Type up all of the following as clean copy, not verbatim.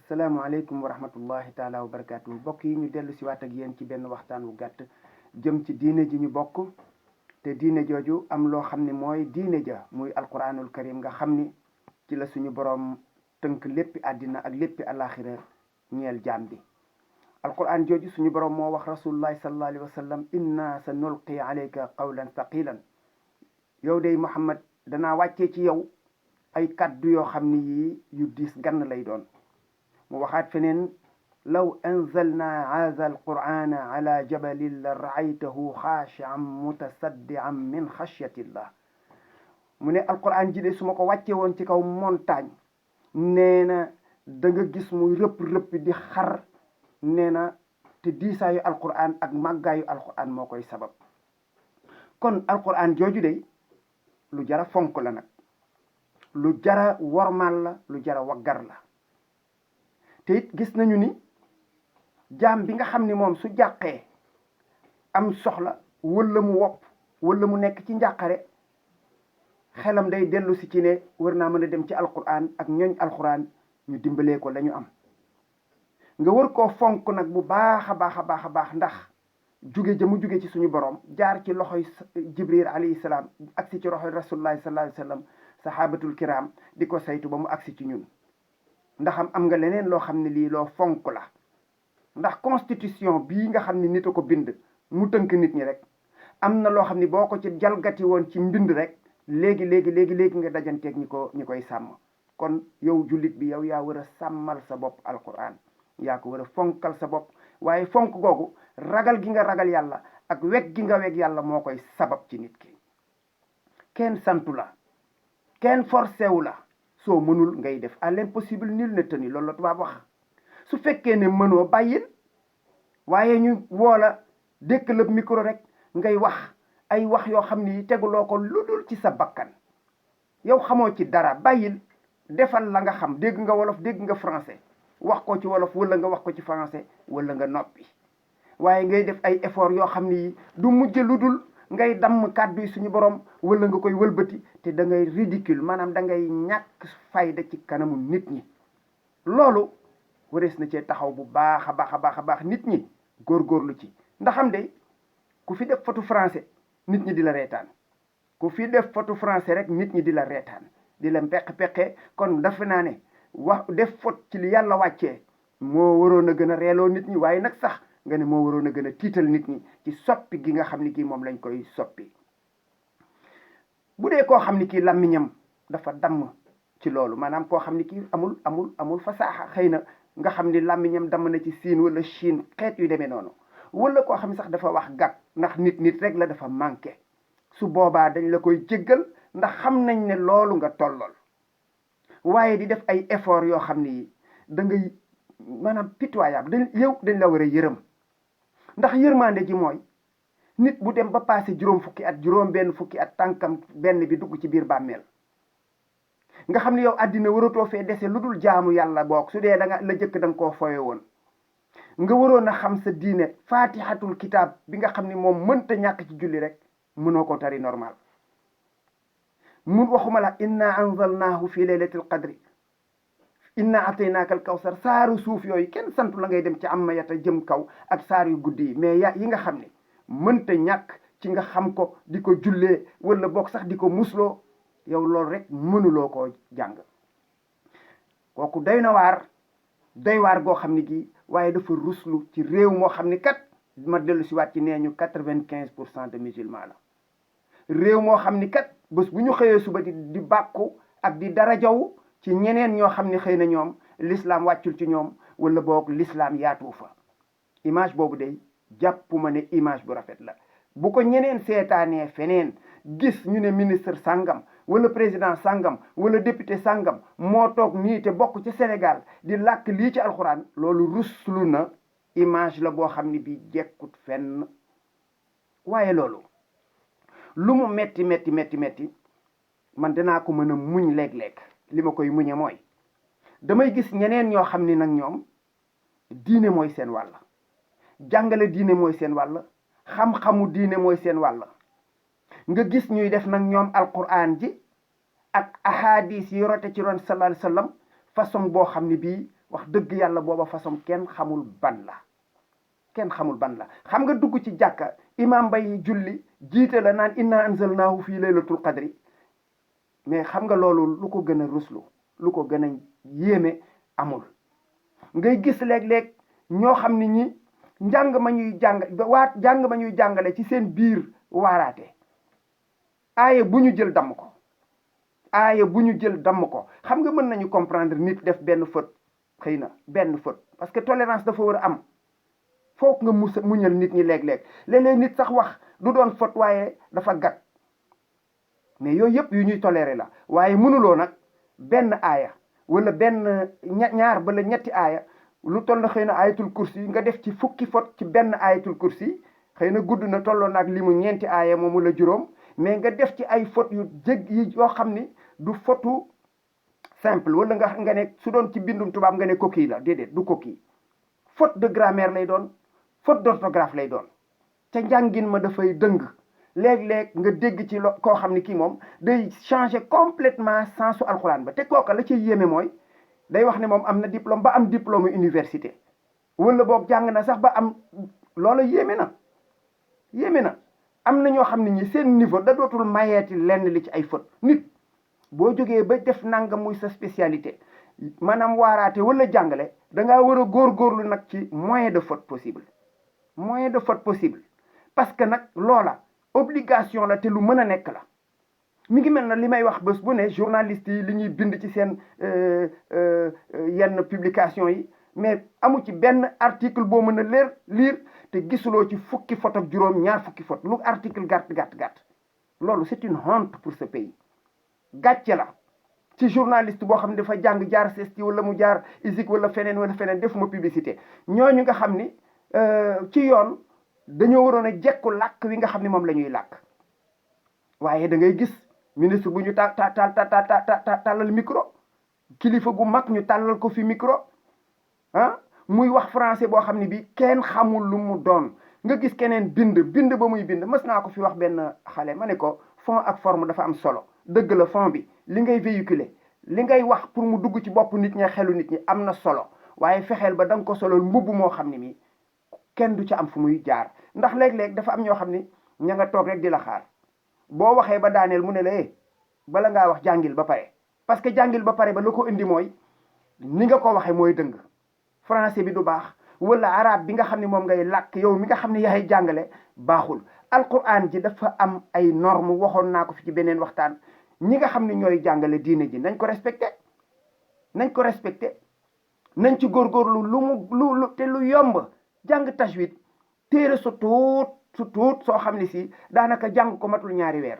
salaamaaleykum wa rahmatullahi taala wa barakaatu mbokk yi ñu dellu si waat ak yéen ci benn waxtaan wu gàtt jëm ci diine ji ñu bokk te diine jooju am loo xam ne mooy diine ja muy alquranul karim nga xam ni ci la suñu boroom tënk léppi àddina ak léppi alaxira ñeel jaam bi. alquran jooju suñu boroom moo wax rasulullahi sallallahu alayhi wa sallam inna sa nulqi alayka qawlan thaqilan yow day Muhammad danaa wàccee ci yow ay kaddu yoo xam ni yii yu diis gann lay doon. mu waxaat feneen law anzalna haadha alqur'ana ala jabalin la raaytahu xaashi'an mutasaddi'an min xashyatillah mu ne alqur'an ji de su ma ko wàcce woon ci kaw montagne nee na da nga gis muy rëpp di xar nee na te diisaayu alqur'an ak màggaayu alqur'an moo koy sabab. kon alqur'an jooju de lu jara fonk la nag, lu jara wormal la, lu jara waggar la. te it gis nañu ni jaam bi nga xam ni moom su jàqee am soxla wala mu wopp wala mu nekk ci njàqare xelam day dellu si ci ne war naa mën a dem ci alquran ak ñooñ alquran ñu dimbalee ko la ñu am. nga war koo fonk nag bu baax a baax ndax juge ja mu juge ci suñu borom jaar ci loxoy jibril alayhi salaam agsi ci loxoy rasulullahi sallallahu alayhi wa sallam sahabatul kiram di ko saytu ba mu agsi ci ñun. ndax am nga leneen loo xam ne lii loo fonk la ndax constitution bii nga xam ne nit a ko bind mu tënk nit ñi rek am na loo xam ne boo ko ci jalgati woon ci mbind rek léegi nga dajanteeg ñi koy sàmm. kon yow jullit bi yow yaa war a sàmmal sa bopp alquran yaa ko war a fonkal sa bopp waaye fonk googu ragal gi nga ragal yàlla ak weg gi nga weg yàlla moo koy sabab ci nit ki. kenn santu la kenn forcé wu la. soo mënul ngay def à l'impossible nul n'est tenu loolu la tubaab wax. su fekkee ne mënoo bàyyil waaye ñu woola dékk la micro rek ngay wax ay wax yoo xam ni teguloo ko lu dul ci sa bakkan yow xamoo ci dara bàyyil defal la nga xam. dégg nga wolof dégg nga français wax ko ci wolof wala nga wax ko ci français wala nga noppi waaye ngay def ay effort yoo xam ni du mujj lu dul ngay damm kàddu yi suñu borom wala nga koy wëlbati te da ngay ridicule maanaam da ngay ñàkk fayda ci kanamu nit ñi. loolu warees na cee taxaw bu baax a baax nit ñi góorgóorlu ci ndax xam de ku fi def photo français nit ñi di la reetaan ku fi def photo français rek nit ñi di la reetaan di la peqe kon dafa naa ne wax def photo ci li yàlla wàccee moo waroon a gën a reeloo nit ñi waaye nag sax nga ne moo waroon a gën a tiital nit ñi ci soppi gi nga xam ni kii moom lañ koy soppi. bu dee koo xam ni kii làmmiñam dafa damm ci loolu maanaam koo xam ni kii amul fasaaxa xëy na nga xam ni làmmiñam damm na ci siin wala chine xeet yu demee noonu wala koo xam ni sax dafa wax gàtt ndax nit rek la dafa manqué su boobaa dañ la koy jéggal ndax xam nañ ne loolu nga tollool waaye di def ay effort yoo xam ni da ngay maanaam pitoyable dañ la war a yërëm. ndax yërmande ji mooy nit bu dem ba passé juróom benn fukki at tànkam benn bi dugg ci biir bàmmeel nga xam ne yow àddina waratoo fee dese lu dul jaamu yàlla boog su dee da nga nga koo foye woon nga waroon a xam sa diine fatihatul kitab bi nga xam ne moom mënta ñàkk ci julli rek mënoo ko tari normal. mun waxuma la inna anzalnahu fi laylatil qadri inna ataynaaka al kawsar saaru suuf yooyu kenn santu la ngay dem ci amma yata jëm kaw ak saar yu guddi yi mais yi nga xam ne mënta ñàkk ci nga xam ko di ko jullee wala boog sax di ko musloo yow loolu rek mënuloo koo jàng. kooku doy waar goo xam ne gi waaye dafa ruslu ci réew moo xam ni kat ma dellu si waat ci nee ñu 95% de musulmans la. réew moo xam ni kat bés bu ñu xëyee suba di bàkku ak di darajaw ci ñeneen ñoo xam ne xëy na ñoom l'islam wàccul ci ñoom wala boog l'islam yaatu fa. image boobu day jàppuma ne image bu rafet la. bu ko ñeneen seetaanee feneen gis ñu ne ministre sàngam wala président sàngam wala député sàngam moo toog nii te bokk ci Sénégal di làkk lii ci alxuraan loolu ruslu na image la boo xam ne bii jekkut fenn. waaye loolu lu mu metti man danaa ko mën a muñ léeg-léeg. li ma koy muñe mooy damay gis ñeneen ñoo xam ni nag ñoom diine mooy seen wàll, jàngale diine mooy seen wàll, xam-xamu diine mooy seen wàll. nga gis ñuy def nag ñoom alquran ji ak ahadis yi rote ci ron sallallahu alayhi wasallam façon boo xam ne bii wax dëgg yàlla booba façon kenn xamul ban la xam nga dugg ci jàkka imam bay julli jiite la naan inna anzalnaahu fii laylatul qadri mais xam nga loolu lu ko gën a ruslu lu ko gën a yéeme amul. ngay gis léeg-léeg ñoo xam ni ñi jàng ma ñuy jàngale ci seen biir waaraate aaye bu ñu jël damm ko xam nga mën nañu comprendre nit def benn faute, xëy na benn faute, parce que tolérance dafa war a am. foog nga muñal nit ñi léeg-léeg nit sax wax du doon faute waaye dafa gàtt mais yooyu yëpp yu ñuy toléré la waaye mënuloo nag benn aaya wala benn ñaar bala ñetti aaya lu toll na xëy na ayatul kursi nga def ci fukki faute ci benn ayatul kursi xëy na gudd na tolloo nag li mu ñeenti aaya moomu la juróom mais nga def ci ay faute yu yi yoo xam ni du fautu simple wala nga ne su doon ci bindum tubaab nga ne coquille la déedéet du coquille faute de grammaire lay doon faute d'orthographe lay doon ca njàngin ma dafay dëng léeg-léeg nga dégg ci koo xam ne kii moom day changer complètement sensu alxuraan ba te kooka la ci yéeme mooy day wax ne moom am na diplôme ba am diplôme université wala boog jàng na sax ba am loola yéeme na am na ñoo xam ne ñi seen niveau da dootul mayeeti lenn li ci ay faute nit boo jógee ba def nanga muy sa spécialité maanaam waaraate wala jàngale dangaa war a góorgóorlu nag ci moyen de faute possible parce que nag loola obligation la te lu mën a nekk la mi ngi mel na li may wax bés bu ne journaliste yi li ñuy bind ci seen yenn publication yi mais amu ci benn article boo mën a lire te gisuloo ci fukki faute ak juróom ñaar fukki faute lu article gàtt loolu c'est une honte pour ce pays gàcce la ci journaliste boo xam ne dafa jàng jaar CESTI wala mu jaar ISIC wala feneen defuma publicité ñooñu nga xam ni ci yoon dañoo waroon a jekku làkk wi nga xam ne moom la ñuy làkk waaye da ngay gis ministre bu ñu tàllal micro kilifa gu mag ñu tàllal ko fi micro muy wax français boo xam ne bi kenn xamul lu mu doon nga gis keneen bind ba muy bind mës naa ko fi wax benn xale ma ne ko fond ak forme dafa am solo dëgg la fond bi li ngay véhiculer li ngay wax pour mu dugg ci bopp nit ñi xelu nit ñi am na solo waaye fexeel ba da nga ko solol mbubb moo xam ne mi kenn du ci am fu muy jaar ndax léeg-léeg dafa am ñoo xam ni ña nga toog rek di la xaar boo waxee ba daaneel mu ne la bala ngaa wax jàngil ba pare parce que jàngil ba pare ba la ko indi mooy ni nga ko waxee mooy dëng français bi du baax wala arabe bi nga xam ne moom ngay làkk yow mi nga xam ne yaay jàngale baaxul alquran ji dafa am ay norme waxoon naa ko fi ci beneen waxtaan ñi nga xam ne ñooy jàngale diine ji nañ ko respecté nañ ci góorgóorlu lu te lu yomb jàng tajwid téere su tuut soo xam ne si daanaka jàng ko matul ñaari weer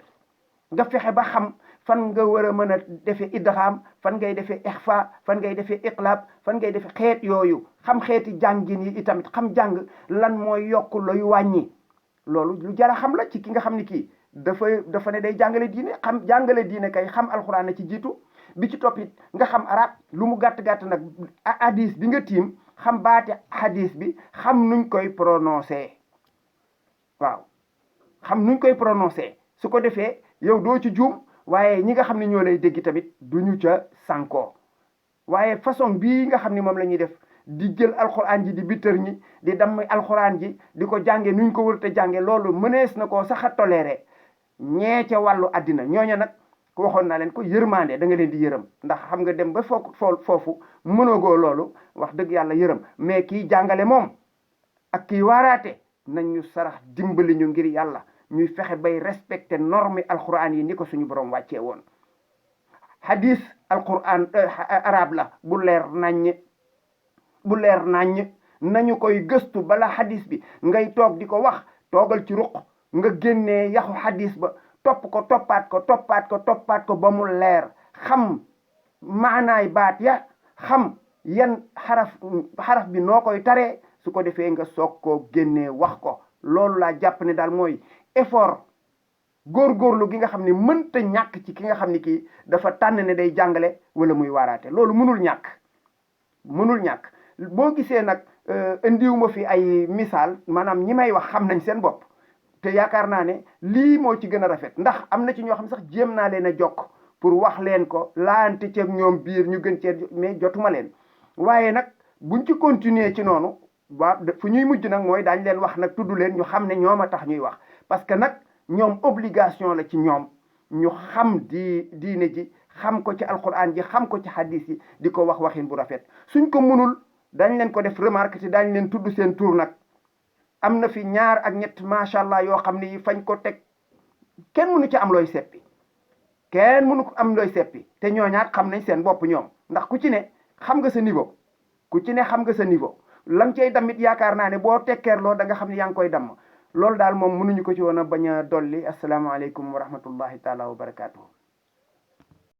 nga fexe ba xam fan nga war a mën a defee idgham fan ngay defee ixfa fan ngay defee iqlab fan ngay defee xeet yooyu xam xeeti jàngin yi itamit xam jàng lan mooy yokk looy wàññi loolu lu jara xam la ci ki nga xam ne kii dafa ne day jàngale diine kay xam alxuraan na ci jiitu bi ci toppit nga xam arab lu mu gàtt nag hadis bi nga tiim xam baate hadis bi xam nuñ koy prononcé waaw xam nuñ koy prononcé su ko defee yow doo ci juum waaye ñi nga xam ne ñoo lay dégg tamit duñu ca sànkoo waaye façon bii nga xam ne moom la ñuy def di jël alxuraan ji di bittër ñi di damm alxuraan ji di ko jànge nuñ ko wër te jànge loolu mënees na koo sax a toléré ñee ca wàllu àddina ñooña nag waxoon naa leen ko yërmande da nga leen di yërëm ndax xam nga dem ba foofu mënagoo loolu wax dëgg yàlla yërëm mais kii jàngale moom ak kii waaraate nañ ñu sarax dimbali ñu ngir yàlla ñuy fexe bay respecté norme alquran yi ni ko suñu borom wàccee woon hadis alquran arab la bu leer naññ nañu koy gëstu bala hadis bi ngay toog di ko wax toogal ci ruq nga génnee yaxu hadis ba toppaat ko ba mu leer xam maanaay baat ya xam yan xaraf bi noo koy taree su ko defee nga soog koo génnee wax ko loolu laa jàpp ne daal mooy effort góorgóorlu gi nga xam ne mënta ñàkk ci ki nga xam ne kii dafa tànn ne day jàngale wala muy waaraate loolu mënul ñàkk boo gisee nag indiwuma fi ay misaal maanaam ñi may wax xam nañ seen bopp te yaakaar naa ne lii moo ci gën a rafet ndax am na ci ñoo xam sax jéem naa leen a jokk pour wax leen ko laante ceeg ñoom biir ñu gën cee mais jotuma leen waaye nag buñ ci continuer ci noonu fu ñuy mujj nag mooy daañ leen wax nag tudd leen ñu xam ne ñoom a tax ñuy wax parce que nag ñoom obligation la ci ñoom ñu xam diine ji xam ko ci alquran ji xam ko ci hadis yi di ko wax waxin bu rafet suñ ko mënul dañ leen ko def remarque ci dañ leen tudd seen tur nag am na fi ñaar ak ñett macha allah yoo xam ne yi fañ ko teg kenn mënu ci am looy seppi kenn mënu ko am looy seppi te ñooñaat xam nañ seen bopp ñoom ndax ku ci ne xam nga sa niveau ku ci ne xam nga sa niveau lam cay damit yaakaar naa ne boo tekkeerloo da nga xam ne yaa ngi koy damm loolu daal moom mënuñu ko ci woon a bañ a dolli asalaamaaleykum wa rahmatullahi taala wa barakaatu.